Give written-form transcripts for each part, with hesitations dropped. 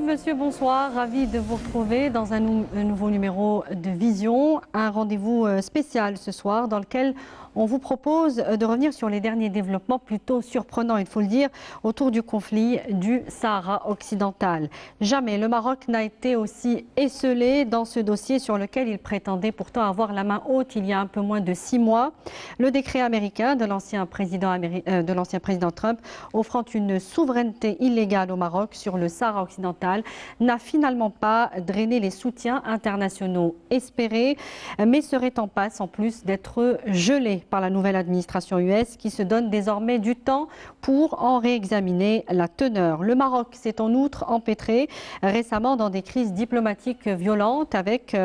Mesdames, Messieurs, bonsoir. Ravi de vous retrouver dans un nouveau numéro de Vision. Un rendez-vous spécial ce soir dans lequel on vous propose de revenir sur les derniers développements plutôt surprenants, il faut le dire, autour du conflit du Sahara occidental. Jamais le Maroc n'a été aussi esseulé dans ce dossier sur lequel il prétendait pourtant avoir la main haute il y a un peu moins de 6 mois. Le décret américain de l'ancien président Trump offrant une souveraineté illégale au Maroc sur le Sahara occidental n'a finalement pas drainé les soutiens internationaux espérés, mais serait en passe en plus d'être gelé par la nouvelle administration US qui se donne désormais du temps pour en réexaminer la teneur. Le Maroc s'est en outre empêtré récemment dans des crises diplomatiques violentes avec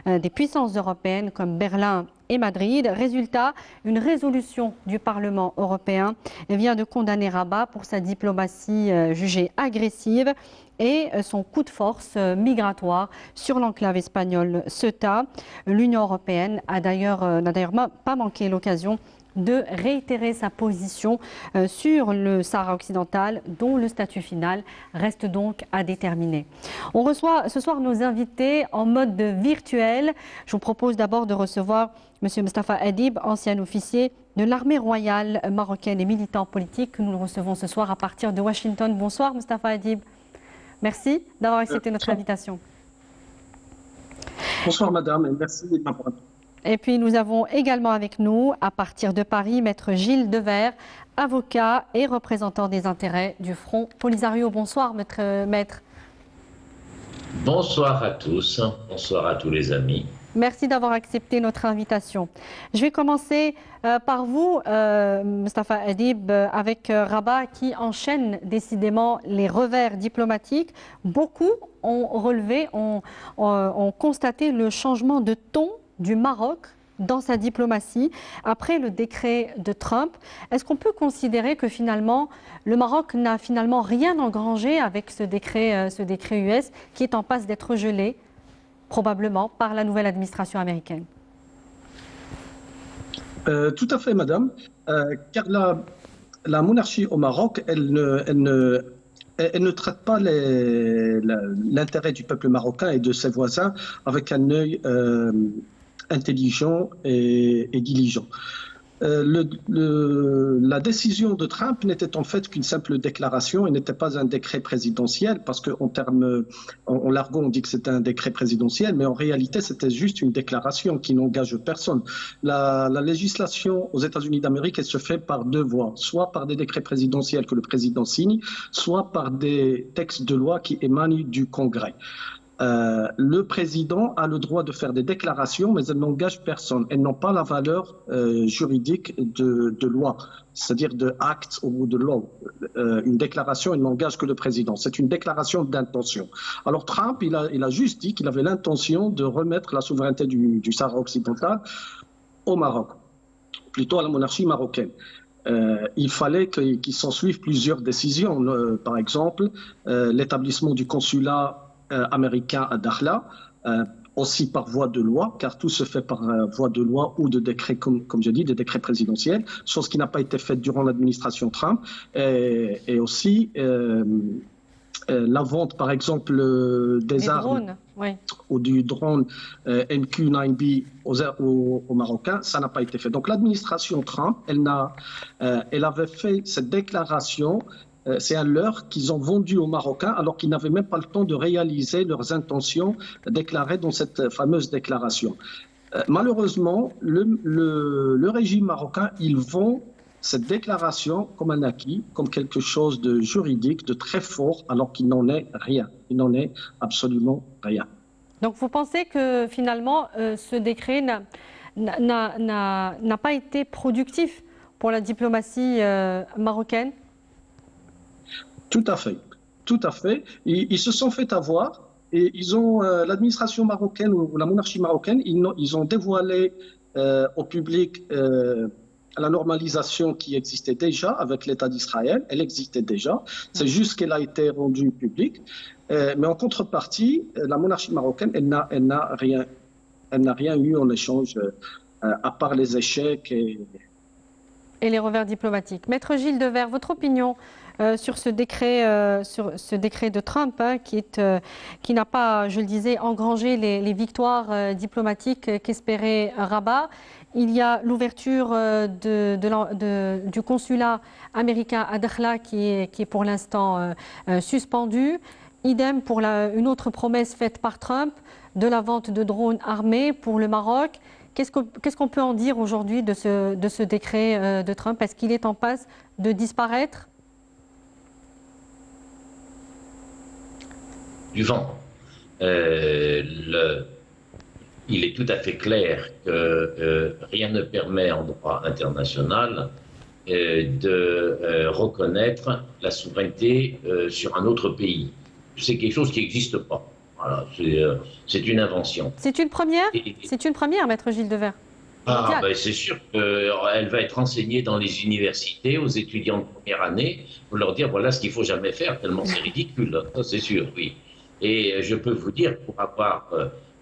des puissances européennes comme Berlin et Madrid. Résultat, une résolution du Parlement européen vient de condamner Rabat pour sa diplomatie jugée agressive et son coup de force migratoire sur l'enclave espagnole Ceuta. L'Union européenne n'a d'ailleurs pas manqué l'occasion de réitérer sa position sur le Sahara occidental, dont le statut final reste donc à déterminer. On reçoit ce soir nos invités en mode virtuel. Je vous propose d'abord de recevoir M. Mostafa Adib, ancien officier de l'armée royale marocaine et militant politique. Nous le recevons ce soir à partir de Washington. Bonsoir Mostafa Adib. Merci d'avoir accepté notre invitation. Bonsoir madame et merci de m'avoir. Et puis nous avons également avec nous, à partir de Paris, maître Gilles Devers, avocat et représentant des intérêts du Front Polisario. Bonsoir maître. Bonsoir à tous, bonsoir à tous les amis. Merci d'avoir accepté notre invitation. Je vais commencer par vous, Mostafa Adib, avec Rabat qui enchaîne décidément les revers diplomatiques. Beaucoup ont relevé, ont constaté le changement de ton du Maroc dans sa diplomatie après le décret de Trump. Est-ce qu'on peut considérer que finalement le Maroc n'a finalement rien engrangé avec ce décret US qui est en passe d'être gelé probablement par la nouvelle administration américaine? Tout à fait madame, car la monarchie au Maroc, elle ne traite pas l'intérêt du peuple marocain et de ses voisins avec un œil intelligent et diligent. La décision de Trump n'était en fait qu'une simple déclaration et n'était pas un décret présidentiel parce qu'en l'argot on dit que c'est un décret présidentiel, mais en réalité c'était juste une déclaration qui n'engage personne. La législation aux États-Unis d'Amérique, elle se fait par deux voies, soit par des décrets présidentiels que le président signe, soit par des textes de loi qui émanent du Congrès. Le président a le droit de faire des déclarations, mais elles n'engagent personne. Elles n'ont pas la valeur juridique de loi, c'est-à-dire de acte ou de law. Une déclaration, elle n'engage que le président. C'est une déclaration d'intention. Alors Trump, il a juste dit qu'il avait l'intention de remettre la souveraineté du Sahara occidental au Maroc, plutôt à la monarchie marocaine. Il fallait qu'il s'en suive plusieurs décisions. Par exemple, l'établissement du consulat américain à Dakhla, aussi par voie de loi, car tout se fait par voie de loi ou de décret, comme je dis, des décrets présidentiels, chose qui n'a pas été faite durant l'administration Trump, et aussi la vente, par exemple, des armes drones, oui, ou du drone MQ-9B aux Marocains, ça n'a pas été fait. Donc l'administration Trump, elle avait fait cette déclaration. C'est un leurre qu'ils ont vendu aux Marocains alors qu'ils n'avaient même pas le temps de réaliser leurs intentions déclarées dans cette fameuse déclaration. Malheureusement, le régime marocain, il vend cette déclaration comme un acquis, comme quelque chose de juridique, de très fort, alors qu'il n'en est rien. Il n'en est absolument rien. Donc vous pensez que finalement ce décret n'a pas été productif pour la diplomatie marocaine? Tout à fait, tout à fait. Ils se sont fait avoir et ils ont l'administration marocaine ou la monarchie marocaine, ils ont dévoilé au public la normalisation qui existait déjà avec l'État d'Israël. Elle existait déjà. C'est juste qu'elle a été rendue publique. Mais en contrepartie, la monarchie marocaine, elle n'a rien eu en échange à part les échecs et les revers diplomatiques. Maître Gilles Devers, votre opinion sur ce décret de Trump, hein, qui n'a pas, je le disais, engrangé les victoires diplomatiques qu'espérait Rabat. Il y a l'ouverture du consulat américain à Dakhla qui est pour l'instant suspendu. Idem pour une autre promesse faite par Trump de la vente de drones armés pour le Maroc. Qu'est-ce qu'on peut en dire aujourd'hui de ce décret de Trump? Est-ce qu'il est en passe de disparaître? Du vent. Il est tout à fait clair que rien ne permet en droit international de reconnaître la souveraineté sur un autre pays. C'est quelque chose qui n'existe pas. Voilà, c'est une invention. C'est une première? C'est une première, Maître Gilles Devers? Ah, ben c'est sûr qu'elle va être enseignée dans les universités aux étudiants de première année pour leur dire voilà ce qu'il ne faut jamais faire, tellement c'est ridicule. Ça, c'est sûr, oui. Et je peux vous dire, pour avoir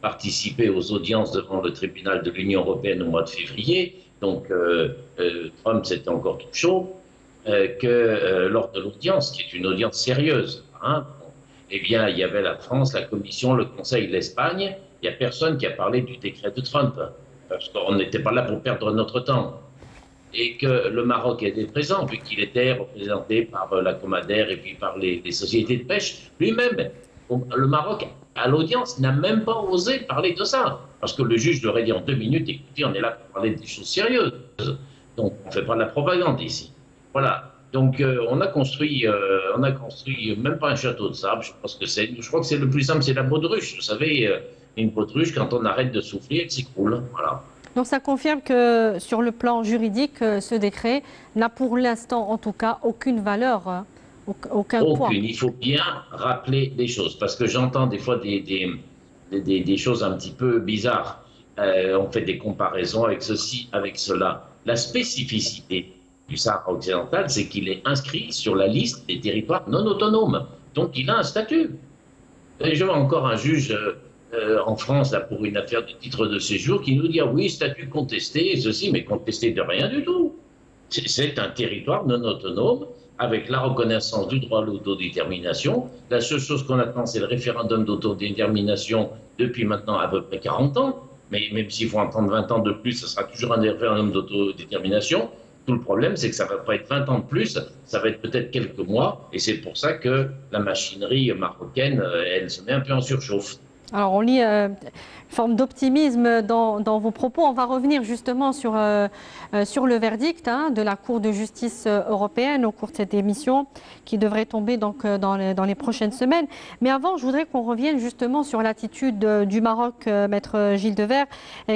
participé aux audiences devant le tribunal de l'Union européenne au mois de février, donc Trump c'était encore tout chaud, que lors de l'audience, qui est une audience sérieuse, hein, eh bien, il y avait la France, la Commission, le Conseil, l'Espagne. Il n'y a personne qui a parlé du décret de Trump, parce qu'on n'était pas là pour perdre notre temps. Et que le Maroc était présent, vu qu'il était représenté par la Comadère et puis par les sociétés de pêche. Lui-même, le Maroc, à l'audience, n'a même pas osé parler de ça. Parce que le juge leur a dit en 2 minutes, écoutez, on est là pour parler des choses sérieuses. Donc, on ne fait pas de la propagande ici. Voilà. Donc, on a construit même pas un château de sable. Je crois que c'est le plus simple, c'est la baudruche. Vous savez, une baudruche, quand on arrête de souffler, elle s'écroule. Voilà. Donc, ça confirme que sur le plan juridique, ce décret n'a pour l'instant, en tout cas, aucune valeur, aucun poids. Aucune. Il faut bien rappeler des choses. Parce que j'entends des fois des choses un petit peu bizarres. On fait des comparaisons avec ceci, avec cela. La spécificité du Sahara occidental, c'est qu'il est inscrit sur la liste des territoires non autonomes. Donc, il a un statut. Et je vois encore un juge en France là, pour une affaire de titre de séjour qui nous dit ah oui, statut contesté, ceci, mais contesté de rien du tout. C'est un territoire non autonome avec la reconnaissance du droit à l'autodétermination. La seule chose qu'on attend, c'est le référendum d'autodétermination depuis maintenant à peu près 40 ans. Mais même s'il faut entendre 20 ans de plus, ce sera toujours un référendum d'autodétermination. Tout le problème, c'est que ça ne va pas être 20 ans de plus, ça va être peut-être quelques mois. Et c'est pour ça que la machinerie marocaine, elle se met un peu en surchauffe. Alors, on lit une forme d'optimisme dans vos propos. On va revenir justement sur le verdict de la Cour de justice européenne au cours de cette émission qui devrait tomber donc, dans les prochaines semaines. Mais avant, je voudrais qu'on revienne justement sur l'attitude du Maroc, Maître Gilles Devers,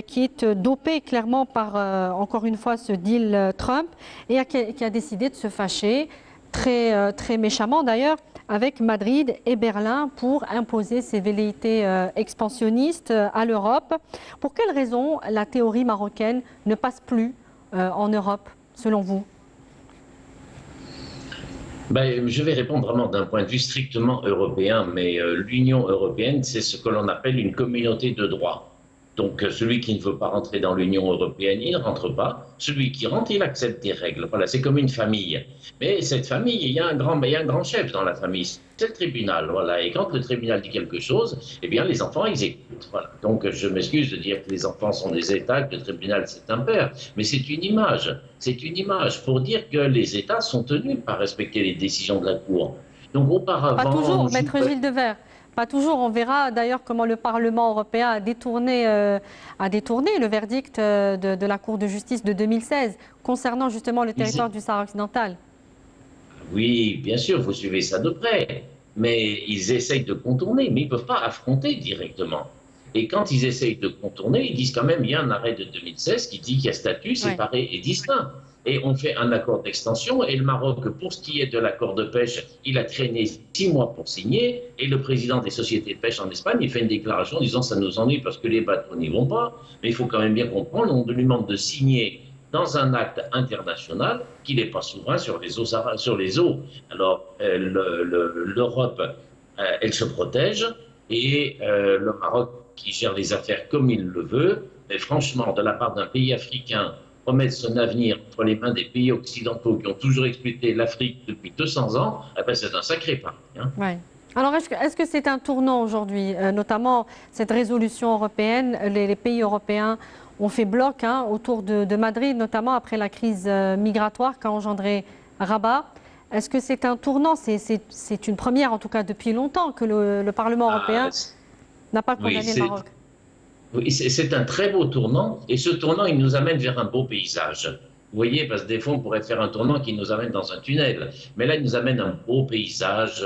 qui est dopé clairement par, encore une fois, ce deal Trump et qui a décidé de se fâcher, très méchamment d'ailleurs, avec Madrid et Berlin pour imposer ses velléités expansionnistes à l'Europe. Pour quelles raisons la théorie marocaine ne passe plus en Europe, selon vous? Ben, je vais répondre vraiment d'un point de vue strictement européen, mais l'Union européenne, c'est ce que l'on appelle une communauté de droit. Donc celui qui ne veut pas rentrer dans l'Union européenne, il ne rentre pas. Celui qui rentre, il accepte des règles. Voilà, c'est comme une famille. Mais cette famille, il y a un grand chef dans la famille. C'est le tribunal. Voilà. Et quand le tribunal dit quelque chose, eh bien les enfants, ils écoutent. Voilà. Donc je m'excuse de dire que les enfants sont des États, que le tribunal c'est un père. Mais c'est une image. C'est une image pour dire que les États sont tenus par respecter les décisions de la Cour. Donc auparavant... Pas toujours, Maître Gilles Devers. Pas toujours. On verra d'ailleurs comment le Parlement européen a détourné le verdict de la Cour de justice de 2016 concernant justement le territoire du Sahara occidental. Oui, bien sûr, vous suivez ça de près. Mais ils essayent de contourner, mais ils ne peuvent pas affronter directement. Et quand ils essayent de contourner, ils disent quand même, il y a un arrêt de 2016 qui dit qu'il y a statut séparé et distinct. Et on fait un accord d'extension et le Maroc, pour ce qui est de l'accord de pêche, il a traîné 6 mois pour signer et le président des sociétés de pêche en Espagne, il fait une déclaration en disant ça nous ennuie parce que les bateaux n'y vont pas, mais il faut quand même bien comprendre, on lui demande de signer dans un acte international qu'il n'est pas souverain sur les eaux. Alors l'Europe, elle se protège et le Maroc qui gère les affaires comme il le veut, mais franchement, de la part d'un pays africain remettre son avenir entre les mains des pays occidentaux qui ont toujours exploité l'Afrique depuis 200 ans, eh ben c'est un sacré pari. Hein. Ouais. Alors, est-ce que c'est un tournant aujourd'hui, notamment cette résolution européenne? Les pays européens ont fait bloc autour de Madrid, notamment après la crise migratoire qu'a engendré Rabat. Est-ce que c'est un tournant? C'est une première, en tout cas depuis longtemps, que le Parlement européen n'a pas condamné le Maroc. Oui, c'est un très beau tournant, et ce tournant, il nous amène vers un beau paysage. Vous voyez, parce que des fois, on pourrait faire un tournant qui nous amène dans un tunnel. Mais là, il nous amène un beau paysage.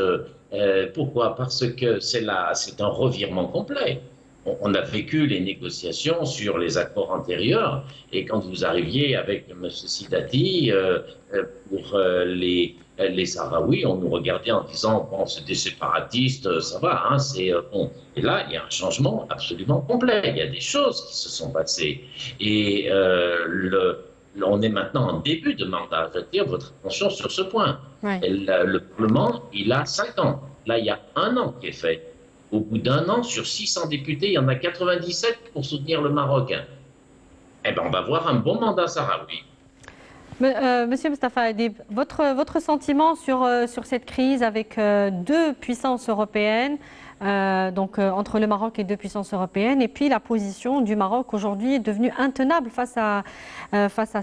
Pourquoi? Parce que c'est un revirement complet. On a vécu les négociations sur les accords antérieurs, et quand vous arriviez avec M. Sidati pour les Sahraouis, on nous regardait en disant bon, c'est des séparatistes, ça va, hein, c'est bon. Et là, il y a un changement absolument complet. Il y a des choses qui se sont passées. Et on est maintenant en début de mandat. J'attire votre attention sur ce point. Ouais. Le Parlement, il a 5 ans. Là, il y a 1 an qui est fait. Au bout d'1 an, sur 600 députés, il y en a 97 pour soutenir le Maroc. Eh bien, on va voir un bon mandat sahraoui. Monsieur Mustapha Adib, votre sentiment sur cette crise avec 2 puissances européennes, donc entre le Maroc et 2 puissances européennes, et puis la position du Maroc aujourd'hui est devenue intenable face à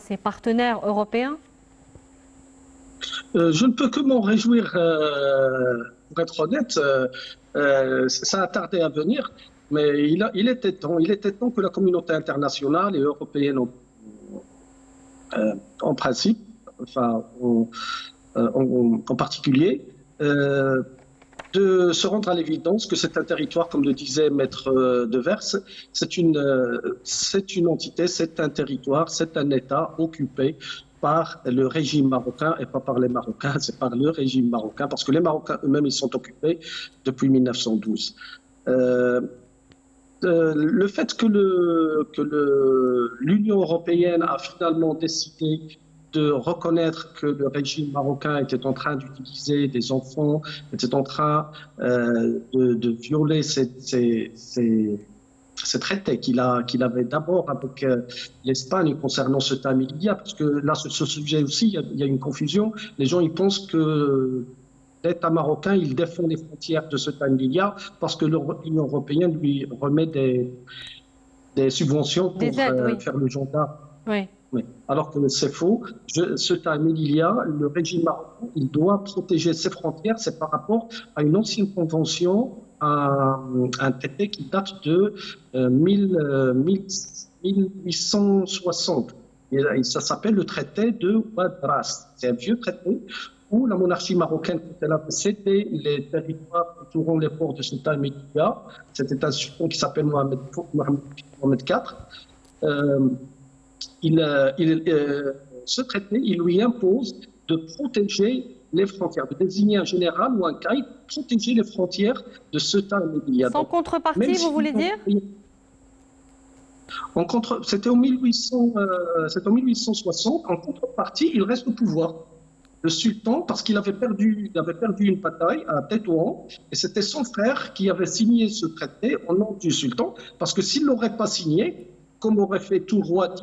ses partenaires européens? Je ne peux que m'en réjouir, pour être honnête. Ça a tardé à venir, mais il était temps que la communauté internationale et européenne en principe, enfin en particulier, de se rendre à l'évidence que c'est un territoire, comme le disait Maître Devers, c'est une entité, c'est un territoire, c'est un État occupé par le régime marocain et pas par les Marocains, c'est par le régime marocain, parce que les Marocains eux-mêmes, ils sont occupés depuis 1912. Le fait que l'Union européenne a finalement décidé de reconnaître que le régime marocain était en train d'utiliser des enfants, était en train de violer ces traités qu'il avait d'abord avec l'Espagne concernant ce Melilla, parce que là, ce sujet aussi, il y a une confusion. Les gens, ils pensent que l'État marocain, il défend les frontières de ce Melilla parce que l'Union européenne lui remet des subventions pour faire le gendarme. Oui. Oui. Alors que c'est faux. Ce Melilla, le régime marocain, il doit protéger ses frontières. C'est par rapport à une ancienne convention, un traité qui date de 1860. Et ça s'appelle le traité de Ouadras. C'est un vieux traité où la monarchie marocaine, quand elle avait cédé les territoires entourant les ports de Sultan Melilla, c'était un sultan qui s'appelle Mohamed IV. Ce traité, il lui impose de protéger les frontières, de désigner un général ou un caïd pour protéger les frontières de Ceuta et Melilla. Sans contrepartie, vous voulez dire? C'était en 1860. En contrepartie, il reste au pouvoir. Le sultan, parce qu'il avait perdu une bataille à Tétouan, et c'était son frère qui avait signé ce traité au nom du sultan, parce que s'il ne l'aurait pas signé, comme aurait fait tout roi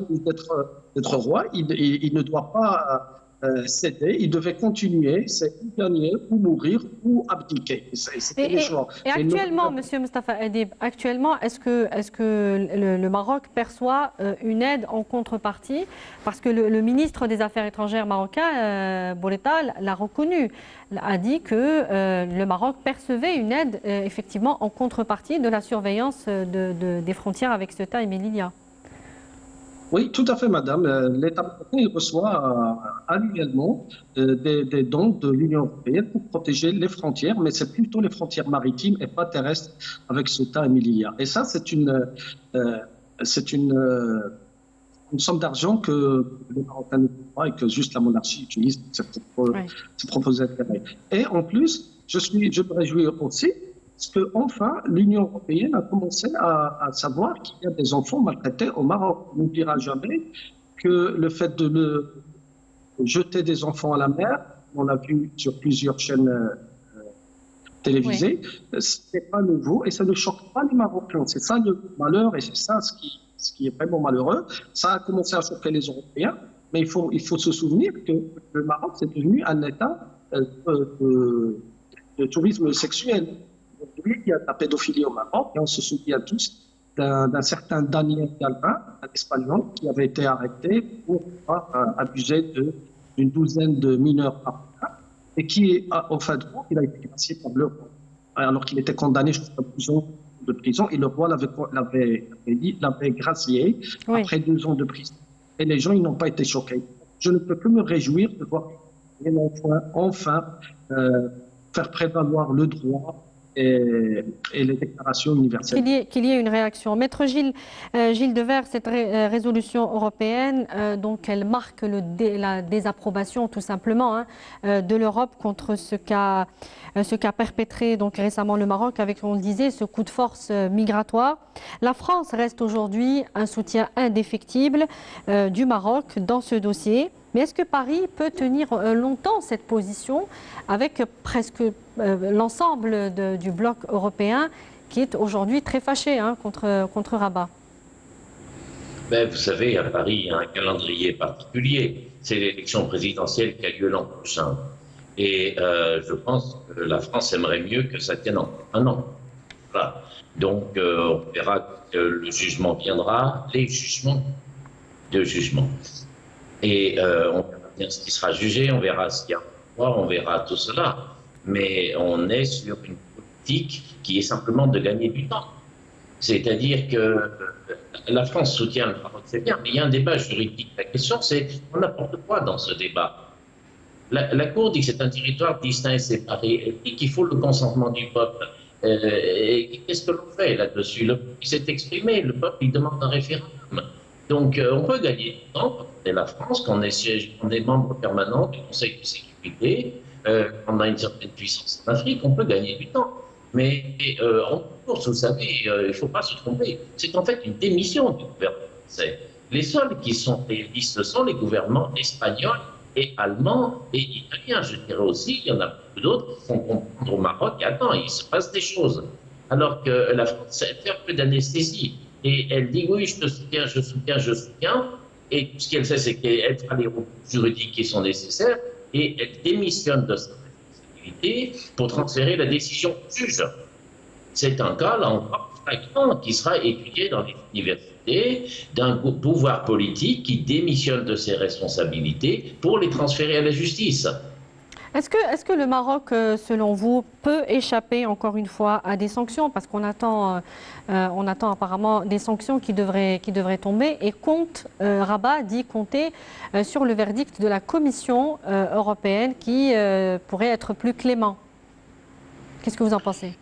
d'être roi, il ne doit pas céder, il devait continuer, c'est ou gagner, ou mourir, ou abdiquer. C'était les choix. Et actuellement, Monsieur Mustapha Adib, actuellement, est-ce que le Maroc perçoit une aide en contrepartie? Parce que le ministre des Affaires étrangères marocain, Bourita, l'a reconnu, a dit que le Maroc percevait une aide effectivement en contrepartie de la surveillance des frontières avec Ceuta et Melilla. Oui, tout à fait, madame. L'État marocain reçoit annuellement des dons de l'Union européenne pour protéger les frontières, mais c'est plutôt les frontières maritimes et pas terrestres avec Ceuta et Melilla. Et ça, c'est une somme d'argent que les Marocains ne font pas et que juste la monarchie utilise pour ses propres intérêts. Et en plus, je me réjouis aussi parce qu'enfin, l'Union européenne a commencé à savoir qu'il y a des enfants maltraités au Maroc. On n'oubliera jamais que le fait de jeter des enfants à la mer, on l'a vu sur plusieurs chaînes télévisées, ce n'est pas nouveau et ça ne choque pas les Marocains. C'est ça le malheur et c'est ça ce ce qui est vraiment malheureux. Ça a commencé à choquer les Européens, mais il faut se souvenir que le Maroc, c'est devenu un État de tourisme sexuel. Aujourd'hui, il y a de la pédophilie au Maroc, et on se souvient tous d'un certain Daniel Galvin, un Espagnol, qui avait été arrêté pour avoir abusé d'une douzaine de mineurs africains, et qui, en fin de compte, il a été gracié par le roi. Alors qu'il était condamné jusqu'à 12 ans de prison, et le roi l'avait gracié après 2 ans de prison. Et les gens, ils n'ont pas été choqués. Je ne peux que me réjouir de voir enfin faire prévaloir le droit et les déclarations universelles. Qu'il y ait une réaction. Maître Gilles Devers, cette résolution européenne, donc elle marque la désapprobation tout simplement de l'Europe contre ce qu'a perpétré donc récemment le Maroc avec, on le disait, ce coup de force migratoire. La France reste aujourd'hui un soutien indéfectible du Maroc dans ce dossier. Mais est-ce que Paris peut tenir longtemps cette position avec presque l'ensemble du bloc européen qui est aujourd'hui très fâché contre Rabat? Vous savez, à Paris, il y a un calendrier particulier. C'est l'élection présidentielle qui a lieu l'an prochain. Et je pense que la France aimerait mieux que ça tienne en un an. Voilà. Donc, on verra que le jugement viendra, les jugements de jugement. Et on verra bien ce qui sera jugé, on verra ce qu'il y a en droit, on verra tout cela. Mais on est sur une politique qui est simplement de gagner du temps. C'est-à-dire que la France soutient le Maroc, c'est bien, mais il y a un débat juridique. La question, c'est n'importe quoi dans ce débat. La Cour dit que c'est un territoire distinct et séparé. Elle dit qu'il faut le consentement du peuple. Et qu'est-ce que l'on fait là-dessus? Le peuple s'est exprimé, le peuple il demande un référendum. Donc on peut gagner du temps quand on est la France, quand on est membre permanent du Conseil de sécurité, quand on a une certaine puissance en Afrique, on peut gagner du temps. Mais en course, vous savez, il ne faut pas se tromper. C'est en fait une démission du gouvernement français. Les seuls qui sont réalistes, ce sont les gouvernements espagnols et allemands et italiens. Je dirais aussi, il y en a beaucoup d'autres qui font comprendre au Maroc, attends, il se passe des choses. Alors que la France fait un peu d'anesthésie. Et elle dit, oui, je te soutiens, je soutiens, je soutiens. Et tout ce qu'elle fait, c'est qu'elle fera les recours juridiques qui sont nécessaires et elle démissionne de sa responsabilité pour transférer la décision au juge. C'est un cas, là encore, flagrant qui sera étudié dans les universités d'un pouvoir politique qui démissionne de ses responsabilités pour les transférer à la justice. Est-ce que le Maroc, selon vous, peut échapper encore une fois à des sanctions? Parce qu'on attend, apparemment des sanctions qui devraient tomber et Rabat dit compter sur le verdict de la Commission européenne qui pourrait être plus clément. Qu'est-ce que vous en pensez?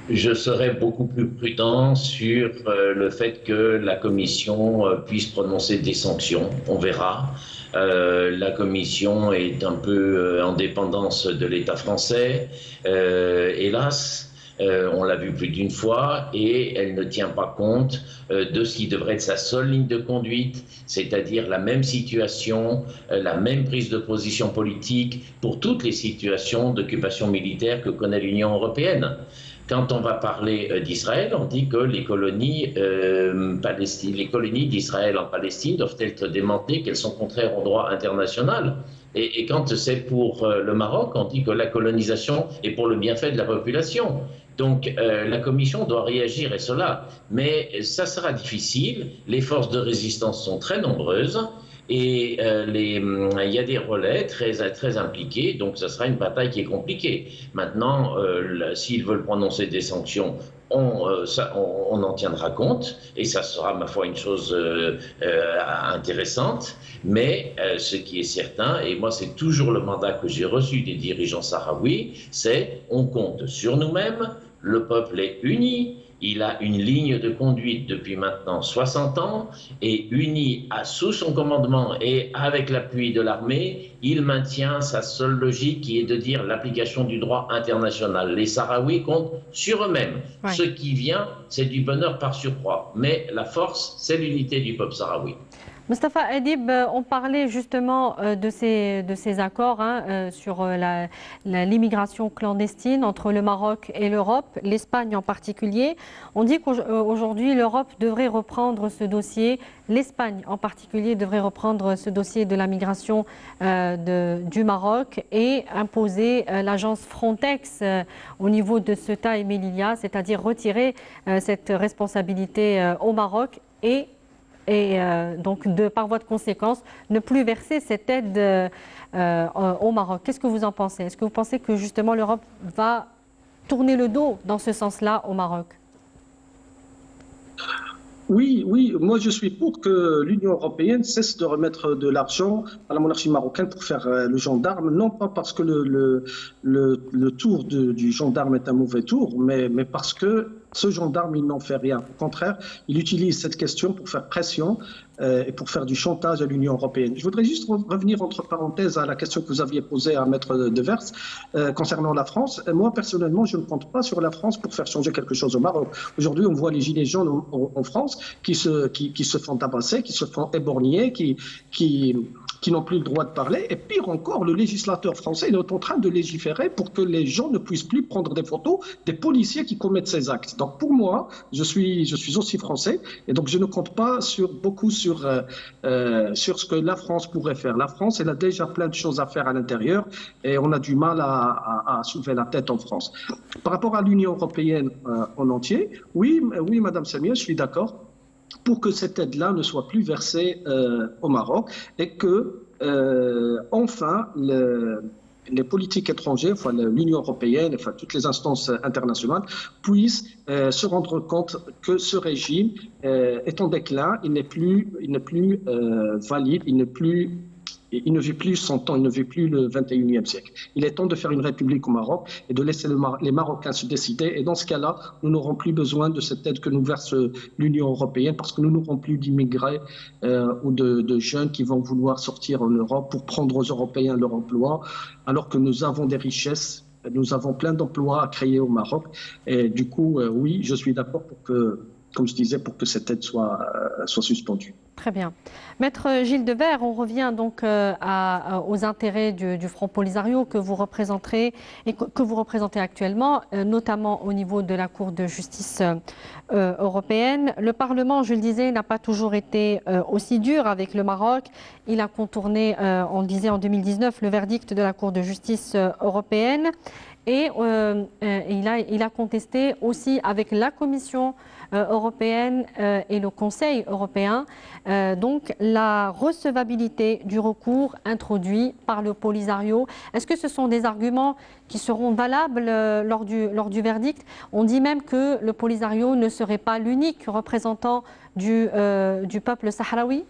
Je serais beaucoup plus prudent sur le fait que la Commission puisse prononcer des sanctions. On verra. La Commission est un peu en dépendance de l'État français, hélas. On l'a vu plus d'une fois et elle ne tient pas compte de ce qui devrait être sa seule ligne de conduite, c'est-à-dire la même situation, la même prise de position politique pour toutes les situations d'occupation militaire que connaît l'Union européenne. Quand on va parler d'Israël, on dit que les colonies d'Israël en Palestine doivent être démantelées, qu'elles sont contraires au droit international. Et quand c'est pour le Maroc, on dit que la colonisation est pour le bienfait de la population. Donc la Commission doit réagir et cela. Mais ça sera difficile. Les forces de résistance sont très nombreuses. Et il y a des relais très impliqués, donc ça sera une bataille qui est compliquée. Maintenant, s'ils veulent prononcer des sanctions, on en tiendra compte, et ça sera, ma foi, une chose intéressante. Mais ce qui est certain, et moi c'est toujours le mandat que j'ai reçu des dirigeants sahraouis, c'est on compte sur nous-mêmes, le peuple est uni. Il a une ligne de conduite depuis maintenant 60 ans et uni sous son commandement et avec l'appui de l'armée, il maintient sa seule logique qui est de dire l'application du droit international. Les Sahraouis comptent sur eux-mêmes. Ouais. Ce qui vient, c'est du bonheur par surcroît. Mais la force, c'est l'unité du peuple sahraoui. Mustafa Adib, on parlait justement de ces accords sur l'immigration clandestine entre le Maroc et l'Europe, l'Espagne en particulier. On dit qu'aujourd'hui, l'Europe devrait reprendre ce dossier, l'Espagne en particulier devrait reprendre ce dossier de la migration du Maroc et imposer l'agence Frontex au niveau de Ceuta et Melilla, c'est-à-dire retirer cette responsabilité au Maroc et donc, par voie de conséquence, ne plus verser cette aide au Maroc. Qu'est-ce que vous en pensez? Est-ce que vous pensez que justement l'Europe va tourner le dos dans ce sens-là au Maroc? Oui, oui, moi je suis pour que l'Union européenne cesse de remettre de l'argent à la monarchie marocaine pour faire le gendarme, non pas parce que le tour du gendarme est un mauvais tour, mais parce que ce gendarme, il n'en fait rien. Au contraire, il utilise cette question pour faire pression et pour faire du chantage à l'Union européenne. Je voudrais juste revenir entre parenthèses à la question que vous aviez posée à Maître Devers concernant la France. Moi, personnellement, je ne compte pas sur la France pour faire changer quelque chose au Maroc. Aujourd'hui, on voit les gilets jaunes en France qui se font tabasser, qui se font éborgner, qui n'ont plus le droit de parler. Et pire encore, le législateur français est en train de légiférer pour que les gens ne puissent plus prendre des photos des policiers qui commettent ces actes. Donc pour moi, je suis aussi français et donc je ne compte pas beaucoup sur ce que la France pourrait faire. La France, elle a déjà plein de choses à faire à l'intérieur et on a du mal à soulever la tête en France. Par rapport à l'Union européenne en entier, oui, Madame Samia, je suis d'accord pour que cette aide-là ne soit plus versée au Maroc et que, enfin, les politiques étrangères, enfin l'Union européenne, enfin toutes les instances internationales puissent se rendre compte que ce régime est en déclin, il n'est plus valide, il ne vit plus son temps, il ne vit plus le 21e siècle. Il est temps de faire une république au Maroc et de laisser les Marocains se décider. Et dans ce cas-là, nous n'aurons plus besoin de cette aide que nous verse l'Union européenne parce que nous n'aurons plus d'immigrés ou de jeunes qui vont vouloir sortir en Europe pour prendre aux Européens leur emploi, alors que nous avons des richesses, nous avons plein d'emplois à créer au Maroc. Et du coup, oui, je suis d'accord pour que, comme je disais, pour que cette aide soit suspendue. Très bien. Maître Gilles Devers, on revient donc aux intérêts du Front Polisario que vous représenterez et que vous représentez actuellement, notamment au niveau de la Cour de justice européenne. Le Parlement, je le disais, n'a pas toujours été aussi dur avec le Maroc. Il a contourné, on le disait en 2019, le verdict de la Cour de justice européenne et il a contesté aussi avec la Commission européenne et le Conseil européen donc la recevabilité du recours introduit par le Polisario. Est-ce que ce sont des arguments qui seront valables lors du verdict? On dit même que le Polisario ne serait pas l'unique représentant du peuple sahraoui.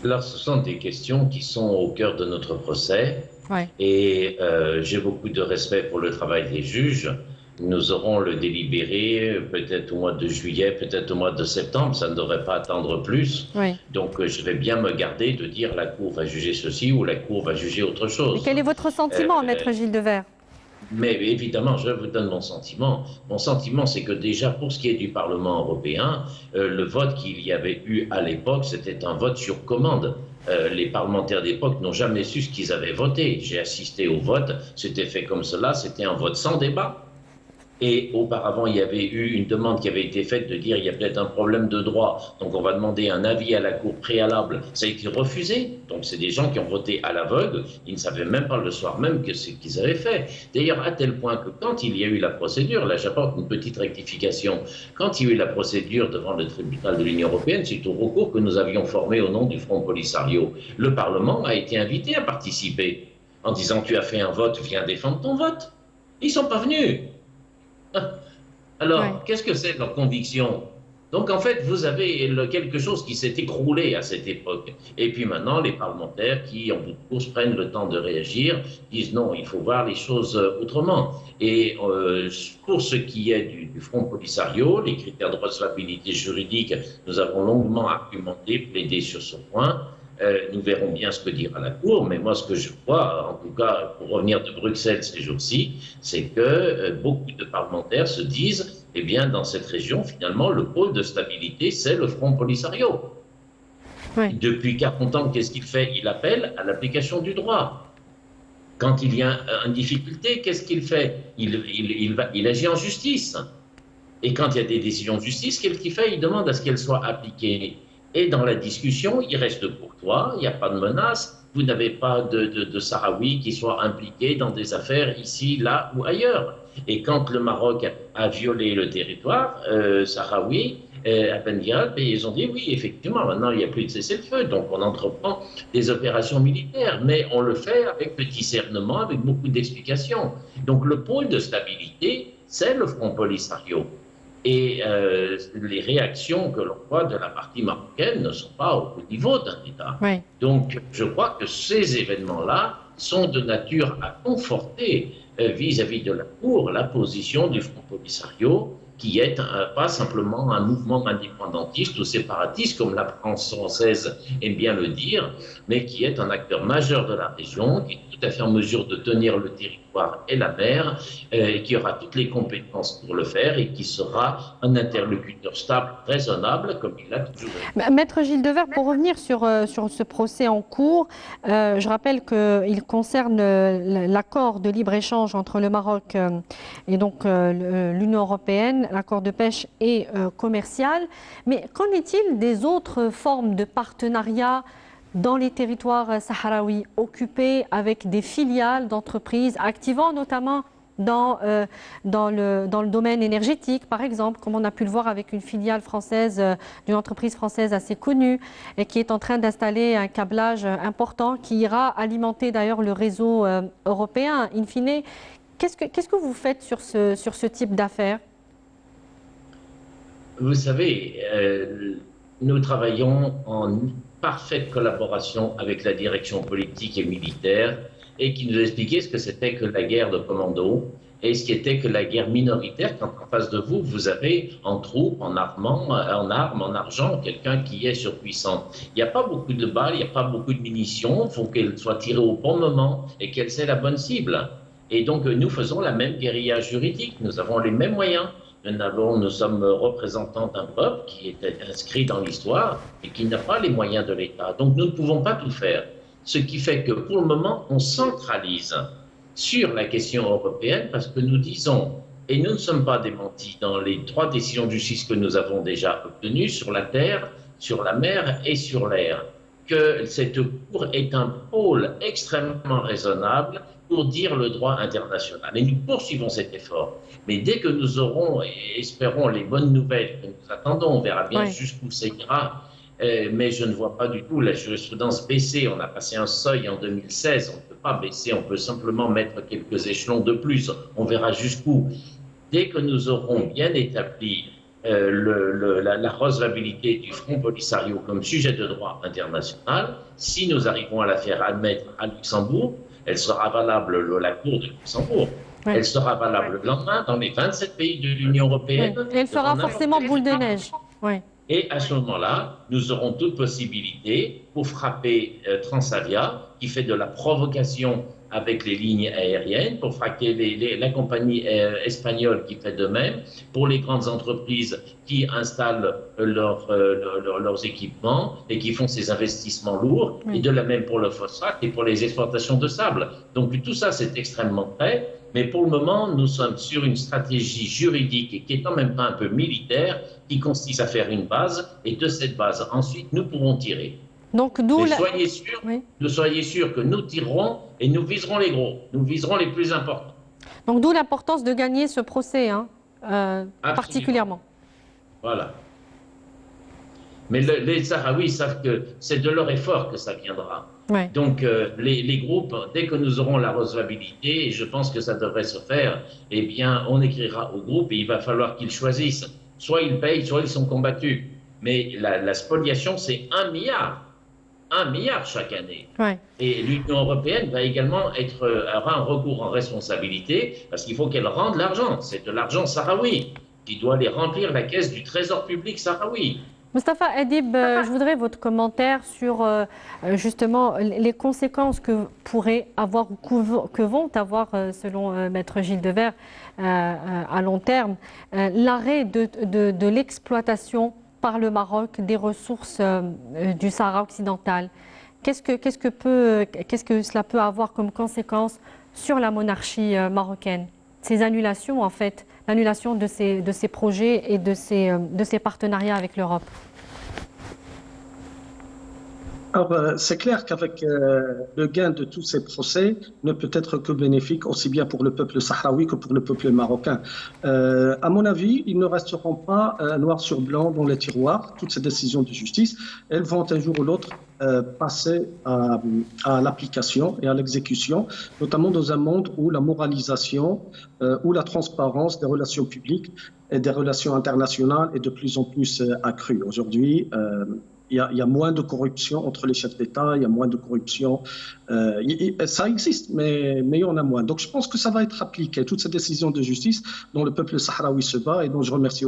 Là, ce sont des questions qui sont au cœur de notre procès. Ouais. Et j'ai beaucoup de respect pour le travail des juges. Nous aurons le délibéré peut-être au mois de juillet, peut-être au mois de septembre. Ça ne devrait pas attendre plus. Oui. Donc je vais bien me garder de dire la Cour va juger ceci ou la Cour va juger autre chose. Et quel est votre sentiment, Maître Gilles Devers? Mais évidemment, je vous donne mon sentiment. Mon sentiment, c'est que déjà, pour ce qui est du Parlement européen, le vote qu'il y avait eu à l'époque, c'était un vote sur commande. Les parlementaires d'époque n'ont jamais su ce qu'ils avaient voté. J'ai assisté au vote, c'était fait comme cela, c'était un vote sans débat. Et auparavant, il y avait eu une demande qui avait été faite de dire il y a peut-être un problème de droit, donc on va demander un avis à la Cour préalable. Ça a été refusé. Donc c'est des gens qui ont voté à l'aveugle. Ils ne savaient même pas le soir même que ce qu'ils avaient fait. D'ailleurs, à tel point que quand il y a eu la procédure, là j'apporte une petite rectification, quand il y a eu la procédure devant le tribunal de l'Union européenne, c'est au recours que nous avions formé au nom du Front Polisario. Le Parlement a été invité à participer en disant tu as fait un vote, viens défendre ton vote. Ils ne sont pas venus. Alors, oui. Qu'est-ce que c'est leur conviction? Donc, en fait, vous avez quelque chose qui s'est écroulé à cette époque. Et puis maintenant, les parlementaires qui, en bout de course, prennent le temps de réagir, disent non, il faut voir les choses autrement. Et pour ce qui est du Front Polisario, les critères de recevabilité juridique, nous avons longuement argumenté, plaidé sur ce point. Nous verrons bien ce que dira la Cour, mais moi ce que je vois, en tout cas pour revenir de Bruxelles ces jours-ci, c'est que beaucoup de parlementaires se disent eh bien, dans cette région, finalement, le pôle de stabilité, c'est le Front Polisario. Oui. Depuis 40 ans, qu'est-ce qu'il fait? Il appelle à l'application du droit. Quand il y a une difficulté, qu'est-ce qu'il fait? Il agit en justice. Et quand il y a des décisions de justice, qu'est-ce qu'il fait? Il demande à ce qu'elles soient appliquées. Et dans la discussion, il reste courtois, il n'y a pas de menace. Vous n'avez pas de Sahraouis qui soient impliqués dans des affaires ici, là ou ailleurs. Et quand le Maroc a violé le territoire sahraoui, à Ben Gherad, ils ont dit oui, effectivement, maintenant il n'y a plus de cessez-le-feu, donc on entreprend des opérations militaires, mais on le fait avec le discernement, avec beaucoup d'explications. Donc le pôle de stabilité, c'est le Front Polisario. Et les réactions que l'on voit de la partie marocaine ne sont pas au niveau d'un État. Oui. Donc je crois que ces événements-là sont de nature à conforter vis-à-vis de la Cour la position du Front Polisario, qui est pas simplement un mouvement indépendantiste ou séparatiste, comme la France française aime bien le dire, mais qui est un acteur majeur de la région, qui est tout à fait en mesure de tenir le territoire et la mer, qui aura toutes les compétences pour le faire et qui sera un interlocuteur stable, raisonnable, comme il l'a toujours été. Maître Gilles Devers, pour revenir sur ce procès en cours, je rappelle qu'il concerne l'accord de libre-échange entre le Maroc et donc l'Union européenne, l'accord de pêche et commercial. Mais qu'en est-il des autres formes de partenariat dans les territoires sahraouis occupés avec des filiales d'entreprises activant notamment dans le domaine énergétique, par exemple, comme on a pu le voir avec une filiale française, d'une entreprise française assez connue, et qui est en train d'installer un câblage important qui ira alimenter d'ailleurs le réseau européen. In fine, qu'est-ce que vous faites sur ce type d'affaires? Vous savez, nous travaillons en parfaite collaboration avec la direction politique et militaire, et qui nous expliquait ce que c'était que la guerre de commando et ce qu'était que la guerre minoritaire, quand en face de vous, vous avez en troupes, en armes, en argent, quelqu'un qui est surpuissant. Il n'y a pas beaucoup de balles, il n'y a pas beaucoup de munitions, il faut qu'elles soient tirées au bon moment et qu'elles aient la bonne cible. Et donc nous faisons la même guérilla juridique, nous avons les mêmes moyens. Nous sommes représentants d'un peuple qui est inscrit dans l'histoire et qui n'a pas les moyens de l'État. Donc nous ne pouvons pas tout faire. Ce qui fait que pour le moment, on centralise sur la question européenne parce que nous disons, et nous ne sommes pas démentis dans les 3 décisions de justice que nous avons déjà obtenues sur la terre, sur la mer et sur l'air, que cette Cour est un pôle extrêmement raisonnable pour dire le droit international. Et nous poursuivons cet effort. Mais dès que nous aurons, et espérons, les bonnes nouvelles que nous attendons, on verra bien jusqu'où ça ira. Mais je ne vois pas du tout la jurisprudence baisser. On a passé un seuil en 2016, on ne peut pas baisser, on peut simplement mettre quelques échelons de plus. On verra jusqu'où. Dès que nous aurons bien établi la recevabilité du Front Polisario comme sujet de droit international, si nous arrivons à la faire admettre à Luxembourg, elle sera valable, la Cour de Luxembourg. Ouais. Elle sera valable le lendemain dans les 27 pays de l'Union européenne. Ouais. Et elle fera forcément boule de neige. Ouais. Et à ce moment-là, nous aurons toute possibilité pour frapper Transavia, qui fait de la provocation avec les lignes aériennes, pour frapper la compagnie espagnole qui fait de même, pour les grandes entreprises qui installent leurs équipements et qui font ces investissements lourds, et de la même pour le phosphate et pour les exportations de sable. Donc tout ça, c'est extrêmement prêt. Mais pour le moment, nous sommes sur une stratégie juridique et qui est en même temps un peu militaire, qui consiste à faire une base, et de cette base, ensuite, nous pourrons tirer. Donc, soyez sûrs que nous tirerons et nous viserons les gros, nous viserons les plus importants. Donc, d'où l'importance de gagner ce procès, hein, particulièrement. Voilà. Mais les Sahraouis savent que c'est de leur effort que ça viendra. Ouais. Donc, les groupes, dès que nous aurons la recevabilité, et je pense que ça devrait se faire, eh bien, on écrira au groupe et il va falloir qu'ils choisissent. Soit ils payent, soit ils sont combattus. Mais la spoliation, c'est 1 milliard. 1 milliard chaque année. Ouais. Et l'Union européenne va également aura un recours en responsabilité parce qu'il faut qu'elle rende l'argent. C'est de l'argent sahraoui qui doit aller remplir la caisse du trésor public sahraoui. Mustapha Adib, je voudrais votre commentaire sur justement les conséquences que pourraient avoir ou que vont avoir, selon Maître Gilles Devers, à long terme, l'arrêt de l'exploitation par le Maroc des ressources du Sahara occidental. Qu'est-ce que cela peut avoir comme conséquence sur la monarchie marocaine? Ces annulations, en fait, l'annulation de ces projets et de ces partenariats avec l'Europe. Alors, c'est clair qu'avec le gain de tous ces procès ne peut être que bénéfique aussi bien pour le peuple sahraoui que pour le peuple marocain. À mon avis, ils ne resteront pas noir sur blanc dans les tiroirs, toutes ces décisions de justice. Elles vont un jour ou l'autre passer à l'application et à l'exécution, notamment dans un monde où la moralisation, où la transparence des relations publiques et des relations internationales est de plus en plus accrue. Aujourd'hui, il y a moins de corruption entre les chefs d'État, il y a moins de corruption. Ça existe, mais il y en a moins. Donc je pense que ça va être appliqué, toutes ces décisions de justice dont le peuple sahraoui se bat et dont je remercie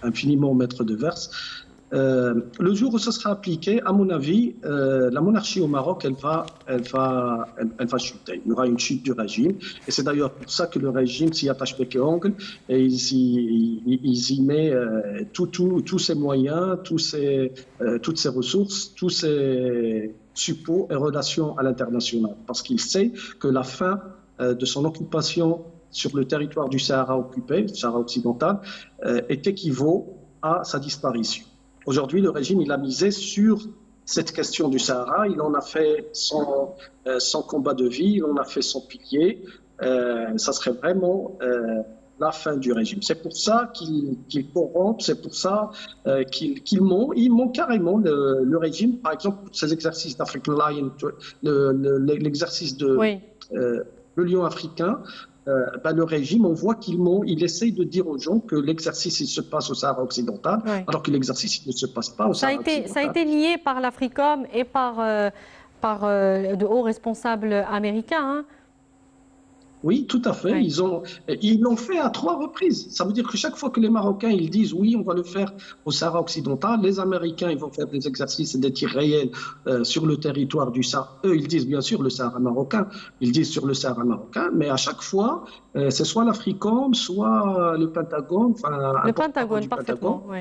infiniment Maître Devers. Le jour où ce sera appliqué, à mon avis, la monarchie au Maroc, elle va chuter. Il y aura une chute du régime. Et c'est d'ailleurs pour ça que le régime s'y attache bec et ongle et ils y met tous ses moyens, toutes ses ressources, tous ses suppôts et relations à l'international. Parce qu'il sait que la fin de son occupation sur le territoire du Sahara occupé, du Sahara occidental, est équivaut à sa disparition. Aujourd'hui, le régime, il a misé sur cette question du Sahara. Il en a fait son combat de vie, il en a fait son pilier. Ça serait vraiment la fin du régime. C'est pour ça qu'il corrompt, c'est pour ça qu'il ment. Il ment carrément le régime. Par exemple, pour ces exercices d'African Lion, l'exercice de Oui. le lion africain, le régime, on voit il essaye de dire aux gens que l'exercice il se passe au Sahara occidental, Oui. alors que l'exercice il ne se passe pas au Sahara occidental. Ça a été nié par l'Africom et par de hauts responsables américains. Hein. Oui, tout à fait. Oui. Ils l'ont fait à 3 reprises. Ça veut dire que chaque fois que les Marocains ils disent oui, on va le faire au Sahara occidental, les Américains ils vont faire des exercices et des tirs réels sur le territoire du Sahara. Eux, ils disent bien sûr le Sahara marocain. Ils disent sur le Sahara marocain, mais à chaque fois, c'est soit l'Africom, soit le Pentagone. Le Pentagone, parfaitement. Oui.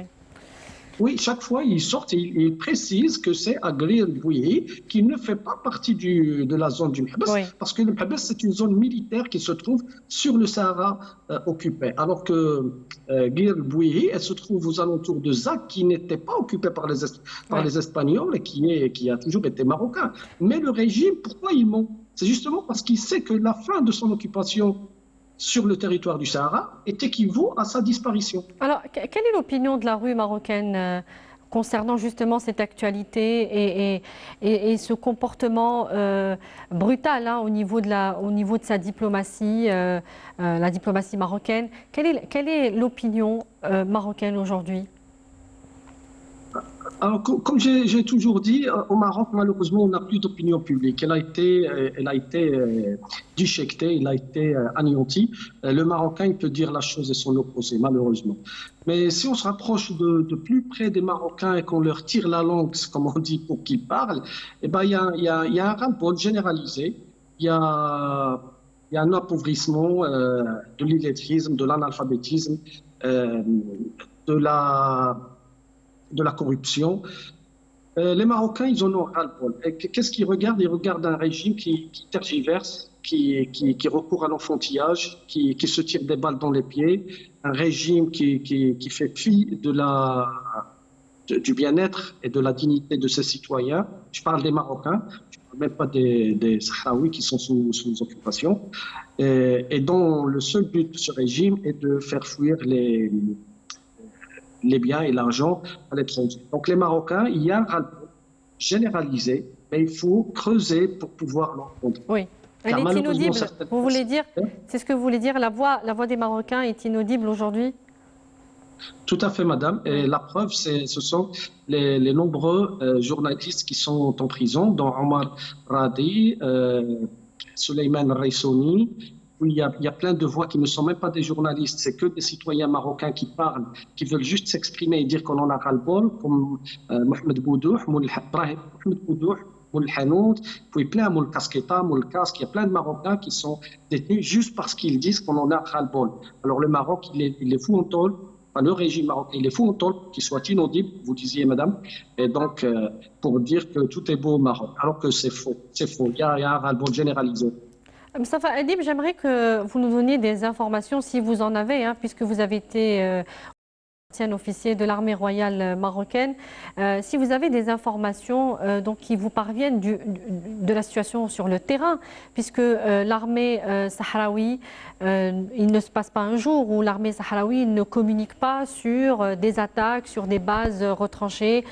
Oui, chaque fois, ils sortent et ils précisent que c'est à Guir-Bouilly, qui ne fait pas partie de la zone du Mhebes, Oui. parce que le Mhebes, c'est une zone militaire qui se trouve sur le Sahara occupé. Alors que Guir-Bouilly, elle se trouve aux alentours de Zak, qui n'était pas occupé par les Espagnols et qui a toujours été marocain. Mais le régime, pourquoi il ment? C'est justement parce qu'il sait que la fin de son occupation sur le territoire du Sahara est équivaut à sa disparition. Alors, quelle est l'opinion de la rue marocaine concernant justement cette actualité et ce comportement brutal au niveau de sa diplomatie, la diplomatie marocaine? Quelle est l'opinion marocaine aujourd'hui? Alors, comme j'ai toujours dit, au Maroc, malheureusement, on n'a plus d'opinion publique. Elle a été déchiquetée, elle a été anéantie. Le Marocain, il peut dire la chose et son opposé, malheureusement. Mais si on se rapproche de plus près des Marocains et qu'on leur tire la langue, comme on dit, pour qu'ils parlent, eh ben, il y a un ras-le-bol généralisé. Il y a un appauvrissement de l'illettrisme, de l'analphabétisme, de la corruption. Les Marocains, ils en ont ras-le-bol. Qu'est-ce qu'ils regardent? Ils regardent un régime qui tergiverse, qui recourt à l'enfantillage, qui se tire des balles dans les pieds, un régime qui fait fi du bien-être et de la dignité de ses citoyens. Je parle des Marocains, je ne parle même pas des Sahraouis qui sont sous occupation, et dont le seul but de ce régime est de faire fuir les biens et l'argent à l'étranger. Donc les Marocains, il y a un ras-le-bol généralisé, mais il faut creuser pour pouvoir l'entendre. Oui, elle est inaudible. Vous voulez dire, c'est ce que vous voulez dire, la voix des Marocains est inaudible aujourd'hui? Tout à fait, madame. Et la preuve, ce sont les nombreux journalistes qui sont en prison, dont Omar Radi, Souleymane Reissouni, il y a plein de voix qui ne sont même pas des journalistes, c'est que des citoyens marocains qui parlent, qui veulent juste s'exprimer et dire qu'on en a ras-le-bol, comme Mohamed Boudouh, Mohamed Boudouh, Moul Hanout, puis plein Moul Casqueta, Moul Casque, il y a plein de Marocains qui sont détenus juste parce qu'ils disent qu'on en a ras-le-bol. Alors le Maroc, il est fou en tôle. Enfin, le régime marocain, il est fou en tôle, qu'il soit inaudible, vous disiez, madame, et donc pour dire que tout est beau au Maroc, alors que c'est faux, c'est faux. Il y a un ras-le-bol généralisé. Moustapha Adib, j'aimerais que vous nous donniez des informations, si vous en avez, hein, puisque vous avez été ancien officier de l'armée royale marocaine. Si vous avez des informations donc, qui vous parviennent de la situation sur le terrain, puisque l'armée sahraoui, il ne se passe pas un jour où l'armée sahraoui ne communique pas sur des attaques, sur des bases retranchées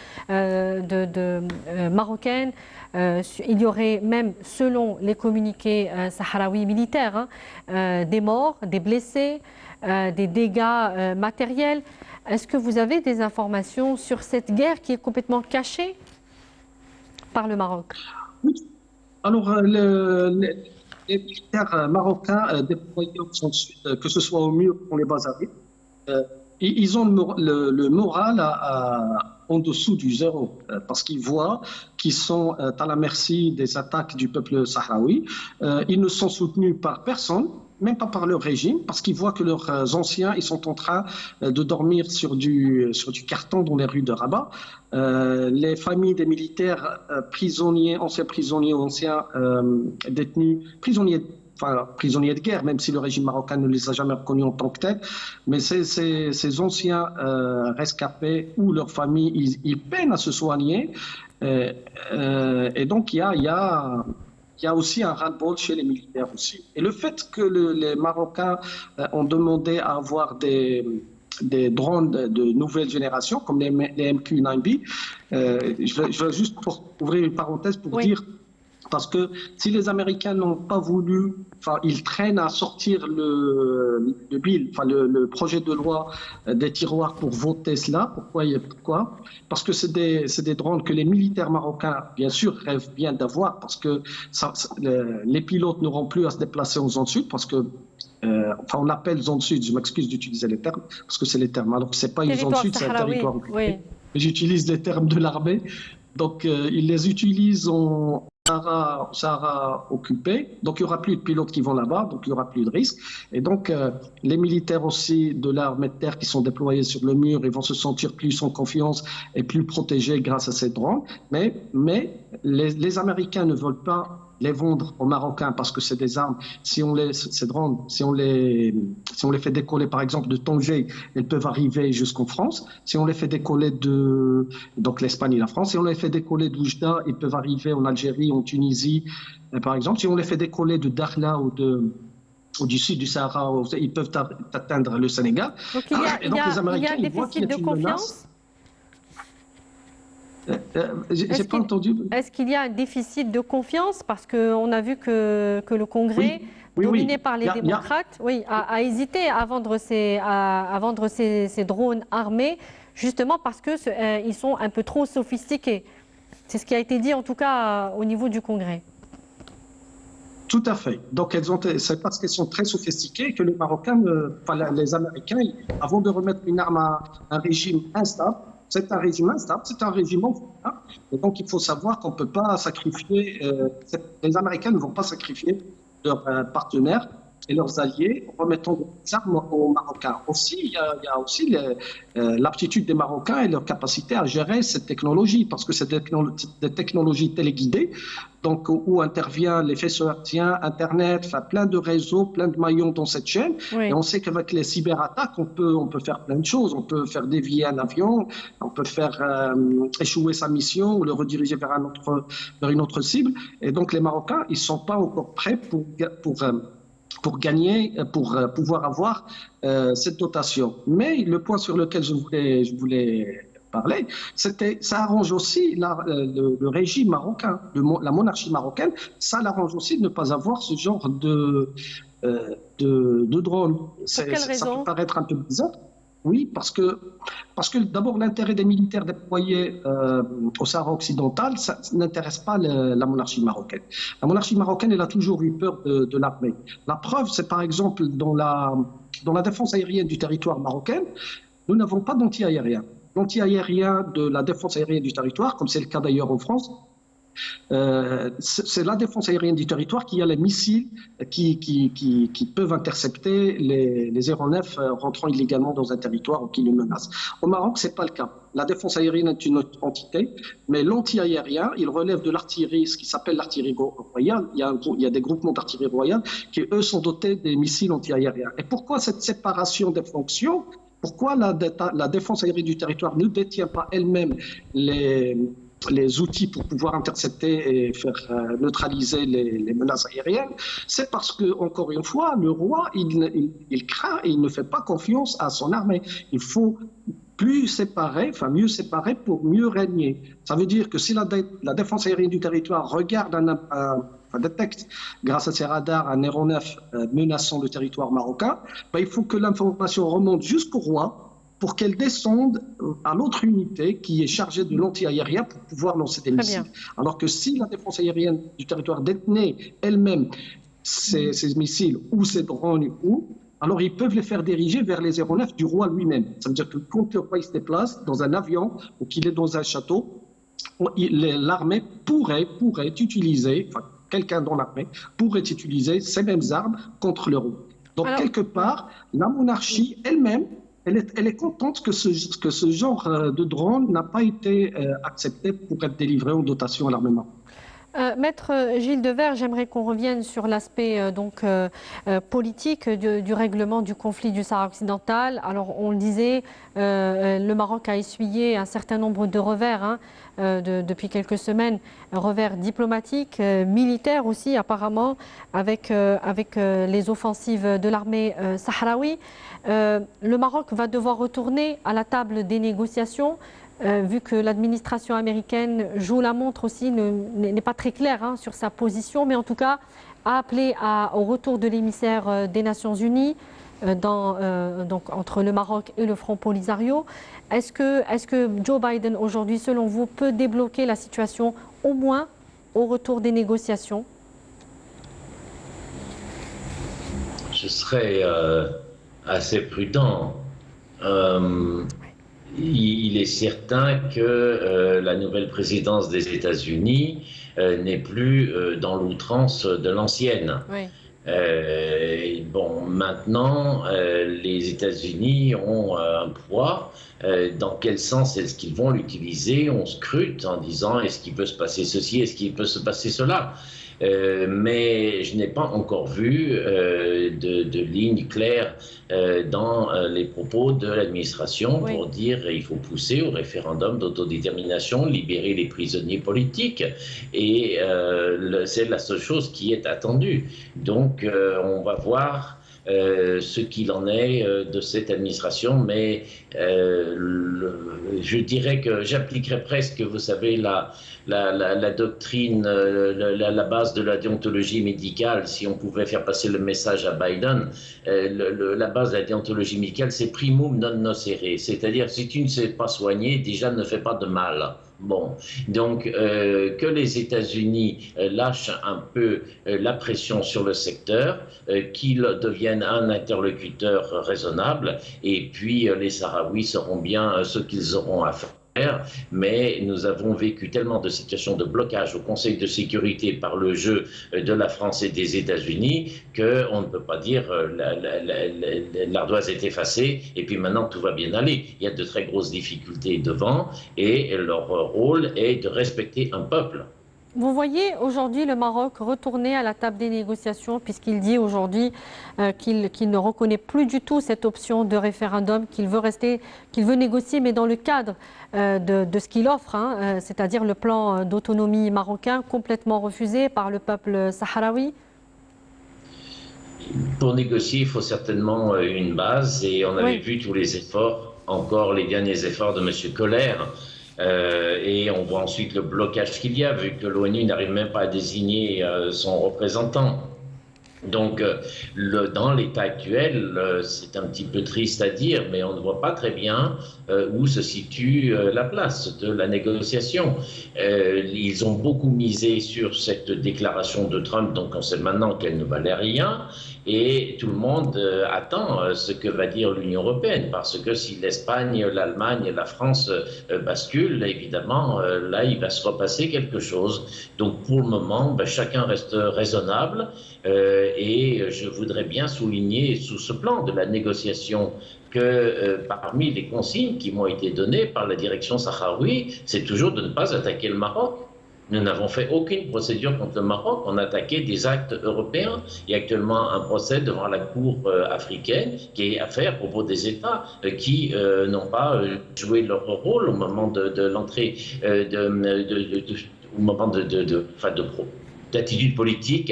marocaines. Il y aurait même, selon les communiqués sahraouis militaires, hein, des morts, des blessés, des dégâts matériels. Est-ce que vous avez des informations sur cette guerre qui est complètement cachée par le Maroc? Oui. Alors, les militaires marocains déployés au sud, que ce soit au mur ou les bases arrières, ils ont le moral en dessous du zéro, parce qu'ils voient qu'ils sont à la merci des attaques du peuple sahraoui. Ils ne sont soutenus par personne, même pas par leur régime, parce qu'ils voient que leurs anciens, ils sont en train de dormir sur du carton dans les rues de Rabat. Les familles des militaires prisonniers, anciens détenus, prisonniers de guerre, même si le régime marocain ne les a jamais reconnus en tant que tels, mais ces anciens rescapés ou leurs familles, ils peinent à se soigner. Et donc, il y a aussi un ras-le-bol chez les militaires aussi. Et le fait que les Marocains ont demandé à avoir des drones de nouvelle génération, comme les MQ-9B, je veux juste pour ouvrir une parenthèse pour dire, parce que si les Américains n'ont pas voulu, enfin, ils traînent à sortir le bill, enfin, le projet de loi des tiroirs pour voter cela. Pourquoi? Parce que c'est des drones que les militaires marocains, bien sûr, rêvent bien d'avoir, parce que les pilotes n'auront plus à se déplacer en zone sud, parce que enfin, on appelle zone sud, je m'excuse d'utiliser les termes, parce que c'est les termes. Alors que c'est pas une zone sud, c'est un territoire occupé. Oui. J'utilise les termes de l'armée. Donc, ils les utilisent en Sahara occupé, donc il n'y aura plus de pilotes qui vont là-bas, donc il n'y aura plus de risque. Et donc les militaires aussi de l'armée de terre qui sont déployés sur le mur, ils vont se sentir plus en confiance et plus protégés grâce à ces drones. Mais les Américains ne veulent pas les vendre aux Marocains parce que c'est des armes. Ces drones, si on les fait décoller par exemple de Tanger, elles peuvent arriver jusqu'en France. Si on les fait décoller donc l'Espagne et la France, si on les fait décoller d'Oujda, ils peuvent arriver en Algérie, en Tunisie, par exemple. Si on les fait décoller de Dakhla ou du sud du Sahara, ils peuvent atteindre le Sénégal. Donc il y a un déficit de confiance. J'ai pas entendu. Est-ce qu'il y a un déficit de confiance parce qu'on a vu que le Congrès, dominé par les démocrates, a hésité à vendre ces drones armés, justement parce qu'ils sont un peu trop sophistiqués. C'est ce qui a été dit en tout cas au niveau du Congrès. Tout à fait. Donc, c'est parce qu'elles sont très sophistiquées que les Marocains, les Américains, avant de remettre une arme à un régime instable, c'est un régime instable, c'est un régime hein. Et donc, il faut savoir qu'on ne peut pas sacrifier, les Américains ne vont pas sacrifier leurs partenaires et leurs alliés en remettant des armes aux Marocains. Aussi, il y a aussi l'aptitude des Marocains et leur capacité à gérer cette technologie, parce que c'est des technologies téléguidées, donc où intervient les faisceaux hertziens, Internet, enfin plein de réseaux, plein de maillons dans cette chaîne. Oui. Et on sait qu'avec les cyberattaques, on peut faire plein de choses. On peut faire dévier un avion, on peut faire échouer sa mission ou le rediriger vers une autre cible. Et donc les Marocains, ils ne sont pas encore prêts pour gagner, pour pouvoir avoir cette dotation. Mais le point sur lequel je voulais parler, ça arrange aussi le régime marocain, la monarchie marocaine, ça l'arrange aussi de ne pas avoir ce genre de drone. Pour quelle raison ? Ça peut paraître un peu bizarre. Oui, parce que d'abord, l'intérêt des militaires déployés au Sahara occidental, ça n'intéresse pas la monarchie marocaine. La monarchie marocaine, elle a toujours eu peur de l'armée. La preuve, c'est par exemple dans la défense aérienne du territoire marocain, nous n'avons pas d'anti-aérien. L'anti-aérien de la défense aérienne du territoire, comme c'est le cas d'ailleurs en France, c'est la défense aérienne du territoire qui a les missiles qui peuvent intercepter les aéronefs rentrant illégalement dans un territoire ou qui les menacent. Au Maroc, ce n'est pas le cas. La défense aérienne est une autre entité, mais l'anti-aérien, il relève de l'artillerie, ce qui s'appelle l'artillerie royale. Il y a des groupements d'artillerie royale qui, eux, sont dotés des missiles anti-aériens. Et pourquoi cette séparation des fonctions? Pourquoi la défense aérienne du territoire ne détient pas elle-même les outils pour pouvoir intercepter et faire neutraliser les menaces aériennes? C'est parce que, encore une fois, le roi, il craint et il ne fait pas confiance à son armée. Il faut mieux séparer pour mieux régner. Ça veut dire que si la défense aérienne du territoire regarde détecte grâce à ses radars un aéronef menaçant le territoire marocain, il faut que l'information remonte jusqu'au roi pour qu'elle descende à l'autre unité qui est chargée de l'anti-aérien pour pouvoir lancer des missiles. Alors que si la défense aérienne du territoire détenait elle-même ces missiles ou ces drones, alors ils peuvent les faire diriger vers les aéronefs du roi lui-même. Ça veut dire que quand le roi se déplace dans un avion ou qu'il est dans un château, l'armée pourrait utiliser, quelqu'un dans l'armée pourrait utiliser ces mêmes armes contre le roi. Donc, quelque part, la monarchie elle-même, elle est contente que ce genre de drone n'a pas été accepté pour être délivré en dotation à l'armement. Maître Gilles Devers, j'aimerais qu'on revienne sur l'aspect politique du règlement du conflit du Sahara occidental. Alors, on le disait, le Maroc a essuyé un certain nombre de revers depuis quelques semaines, revers diplomatiques, militaires aussi apparemment, avec les offensives de l'armée sahraoui. Le Maroc va devoir retourner à la table des négociations. Vu que l'administration américaine joue la montre aussi, n'est pas très claire sur sa position, mais en tout cas a appelé au retour de l'émissaire des Nations Unies donc entre le Maroc et le Front Polisario. Est-ce que Joe Biden aujourd'hui, selon vous, peut débloquer la situation au moins au retour des négociations? Je serais assez prudent. Il est certain que la nouvelle présidence des États-Unis n'est plus dans l'outrance de l'ancienne. Oui. Maintenant, les États-Unis ont un poids. Dans quel sens est-ce qu'ils vont l'utiliser? On scrute en disant est-ce qu'il peut se passer ceci, est-ce qu'il peut se passer cela? Mais je n'ai pas encore vu de ligne claire dans les propos de l'administration pour dire qu'il faut pousser au référendum d'autodétermination, libérer les prisonniers politiques. Et c'est la seule chose qui est attendue. Donc on va voir ce qu'il en est de cette administration, mais je dirais que j'appliquerais presque, vous savez, la doctrine, la base de la déontologie médicale. Si on pouvait faire passer le message à Biden, la base de la déontologie médicale, c'est primum non nocere, c'est-à-dire si tu ne sais pas soigner, déjà ne fais pas de mal. Bon, donc que les États-Unis lâchent un peu la pression sur le secteur, qu'ils deviennent un interlocuteur raisonnable, et puis les Sahraouis sauront bien ce qu'ils auront à faire. Mais nous avons vécu tellement de situations de blocage au Conseil de sécurité par le jeu de la France et des États-Unis qu'on ne peut pas dire l'ardoise est effacée et puis maintenant tout va bien aller. Il y a de très grosses difficultés devant et leur rôle est de respecter un peuple. Vous voyez aujourd'hui le Maroc retourner à la table des négociations puisqu'il dit aujourd'hui qu'il ne reconnaît plus du tout cette option de référendum, qu'il veut négocier mais dans le cadre de ce qu'il offre, c'est-à-dire le plan d'autonomie marocain complètement refusé par le peuple sahraoui? Pour négocier, il faut certainement une base et on avait vu tous les efforts, encore les derniers efforts de M. Koller. Et on voit ensuite le blocage qu'il y a, vu que l'ONU n'arrive même pas à désigner son représentant. Donc, dans l'état actuel, c'est un petit peu triste à dire, mais on ne voit pas très bien où se situe la place de la négociation. Ils ont beaucoup misé sur cette déclaration de Trump, donc on sait maintenant qu'elle ne valait rien, et tout le monde attend ce que va dire l'Union européenne, parce que si l'Espagne, l'Allemagne et la France basculent, évidemment, là, il va se repasser quelque chose. Donc, pour le moment, ben, chacun reste raisonnable. Et je voudrais bien souligner sous ce plan de la négociation que parmi les consignes qui m'ont été données par la direction sahraoui, c'est toujours de ne pas attaquer le Maroc. Nous n'avons fait aucune procédure contre le Maroc, on a attaqué des actes européens. Il y a actuellement un procès devant la Cour africaine qui est à faire au propos des États qui n'ont pas joué leur rôle au moment de l'entrée, au moment d'attitude politique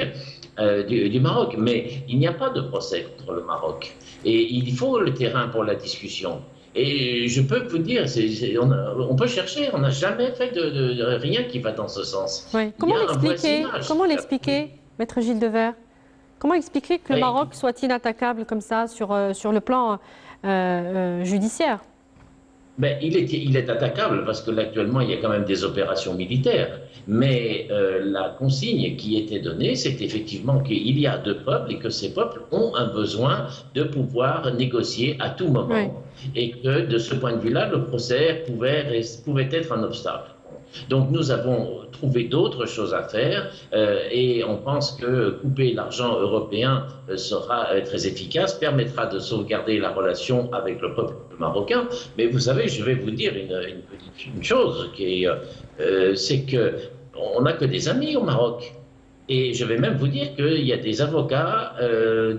du Maroc. Mais il n'y a pas de procès contre le Maroc. Et il faut le terrain pour la discussion. Et je peux vous dire, on peut chercher, on n'a jamais fait de rien qui va dans ce sens. Oui. Comment l'expliquer, Maître Gilles Devers? Comment expliquer que le Maroc soit inattaquable comme ça sur le plan judiciaire? Ben, il est attaquable parce que actuellement il y a quand même des opérations militaires. Mais la consigne qui était donnée, c'est effectivement qu'il y a deux peuples et que ces peuples ont un besoin de pouvoir négocier à tout moment. Oui. Et que de ce point de vue-là, le procès pouvait être un obstacle. Donc nous avons trouvé d'autres choses à faire et on pense que couper l'argent européen sera très efficace, permettra de sauvegarder la relation avec le peuple marocain. Mais vous savez, je vais vous dire une chose, c'est qu'on n'a que des amis au Maroc. Et je vais même vous dire qu'il y a des avocats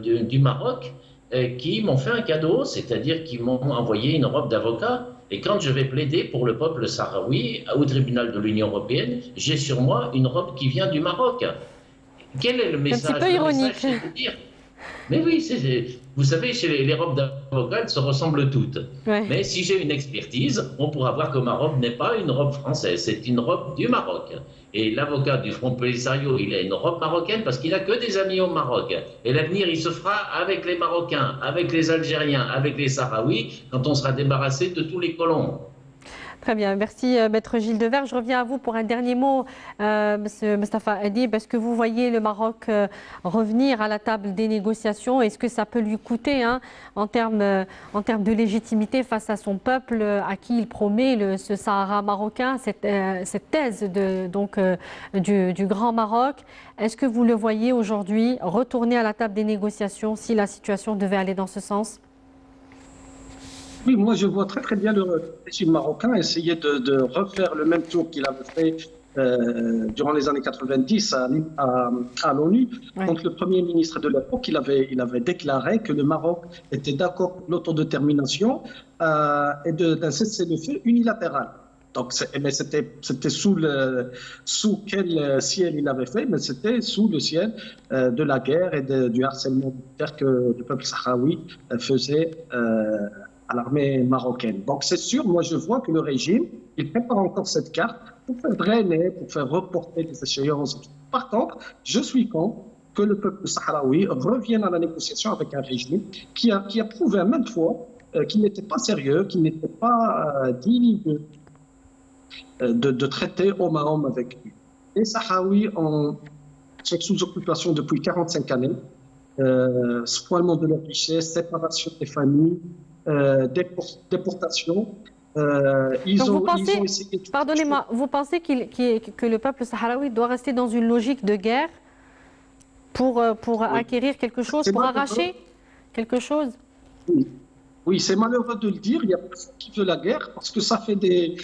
du Maroc qui m'ont fait un cadeau, c'est-à-dire qui m'ont envoyé une robe d'avocat. Et quand je vais plaider pour le peuple sahraoui au tribunal de l'Union européenne, j'ai sur moi une robe qui vient du Maroc. Quel est le message? C'est un petit peu ironique. Mais oui, vous savez, chez les robes d'avocat, elles se ressemblent toutes. Ouais. Mais si j'ai une expertise, on pourra voir qu'au Maroc n'est pas une robe française, c'est une robe du Maroc. Et l'avocat du Front Polisario, il a une robe marocaine parce qu'il n'a que des amis au Maroc. Et l'avenir, il se fera avec les Marocains, avec les Algériens, avec les Sahraouis, quand on sera débarrassé de tous les colons. Très bien, merci Maître Gilles Devers. Je reviens à vous pour un dernier mot, Monsieur Mostafa Adib. Est-ce que vous voyez le Maroc revenir à la table des négociations? Est-ce que ça peut lui coûter en termes de légitimité face à son peuple à qui il promet ce Sahara marocain, cette thèse du Grand Maroc? Est-ce que vous le voyez aujourd'hui retourner à la table des négociations si la situation devait aller dans ce sens? Oui, moi je vois très bien le régime marocain essayer de refaire le même tour qu'il avait fait durant les années 90 à l'ONU. Ouais. Contre le Premier ministre de l'époque, il avait déclaré que le Maroc était d'accord pour l'autodétermination et d'un cessez-le-feu unilatéral. Donc, mais c'était sous quel ciel il avait fait, mais c'était sous le ciel de la guerre et du harcèlement militaire que le peuple sahraoui faisait à l'armée marocaine. Donc c'est sûr, moi je vois que le régime, il prépare encore cette carte pour faire drainer, pour faire reporter les échéances. Par contre, je suis contre que le peuple sahraoui revienne à la négociation avec un régime qui a prouvé maintes fois qu'il n'était pas sérieux, qu'il n'était pas digne de traiter homme à homme avec lui. Les Sahraouis sont sous occupation depuis 45 années, spoilement de leurs richesses, séparation des familles, déportation. Ils ont essayé. Pardonnez-moi, vous pensez que le peuple sahraoui doit rester dans une logique de guerre pour acquérir quelque chose, pour arracher quelque chose? Oui, c'est malheureux de le dire. Il y a personne qui veut la guerre parce que ça fait des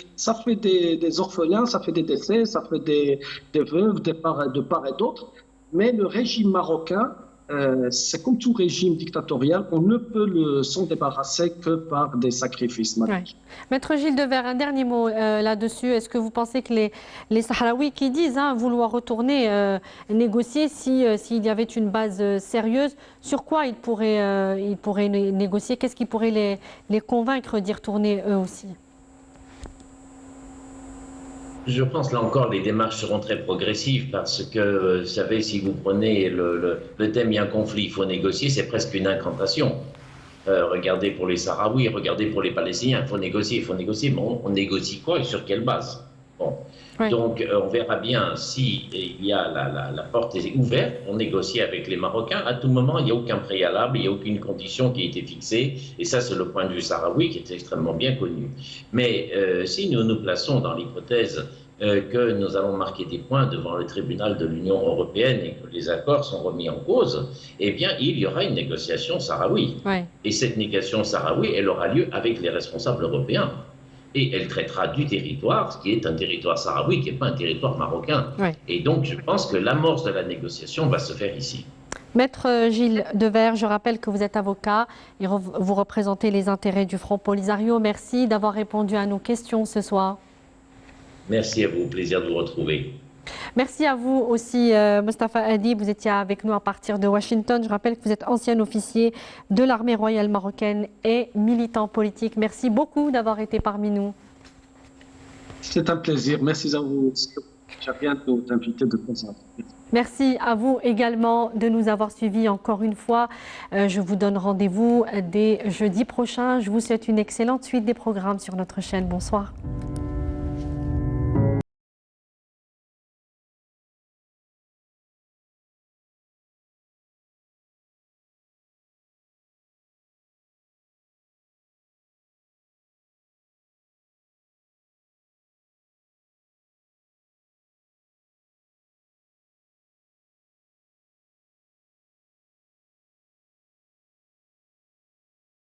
orphelins, ça fait des décès, ça fait des veuves de part et d'autre. Mais le régime marocain, c'est comme tout régime dictatorial, on ne peut s'en débarrasser que par des sacrifices. Ouais. Maître Gilles Devers, un dernier mot là-dessus. Est-ce que vous pensez que les Sahraouis qui disent vouloir retourner négocier s'il y avait une base sérieuse, sur quoi ils pourraient négocier? Qu'est-ce qui pourrait les convaincre d'y retourner eux aussi? Je pense là encore les démarches seront très progressives parce que, vous savez, si vous prenez le thème il y a un conflit, il faut négocier, c'est presque une incantation. Regardez pour les Sahraouis, regardez pour les Palestiniens, il faut négocier, mais on négocie quoi et sur quelle base? Bon. Oui. Donc on verra bien si il y a la porte est ouverte pour négocier avec les Marocains. À tout moment, il n'y a aucun préalable, il n'y a aucune condition qui a été fixée, et ça c'est le point de vue sahraoui qui est extrêmement bien connu. Mais si nous nous plaçons dans l'hypothèse que nous allons marquer des points devant le tribunal de l'Union européenne et que les accords sont remis en cause, eh bien, il y aura une négociation sahraoui. Oui. Et cette négociation sahraoui, elle aura lieu avec les responsables européens. Et elle traitera du territoire, qui est un territoire sahraoui, qui n'est pas un territoire marocain. Oui. Et donc, je pense que l'amorce de la négociation va se faire ici. Maître Gilles Devers, je rappelle que vous êtes avocat et vous représentez les intérêts du Front Polisario. Merci d'avoir répondu à nos questions ce soir. Merci à vous, plaisir de vous retrouver. Merci à vous aussi, Mostafa Hadi. Vous étiez avec nous à partir de Washington. Je rappelle que vous êtes ancien officier de l'armée royale marocaine et militant politique. Merci beaucoup d'avoir été parmi nous. C'est un plaisir. Merci à vous aussi. J'ai bientôt d'inviter de temps en temps. Merci à vous également de nous avoir suivis encore une fois. Je vous donne rendez-vous dès jeudi prochain. Je vous souhaite une excellente suite des programmes sur notre chaîne. Bonsoir.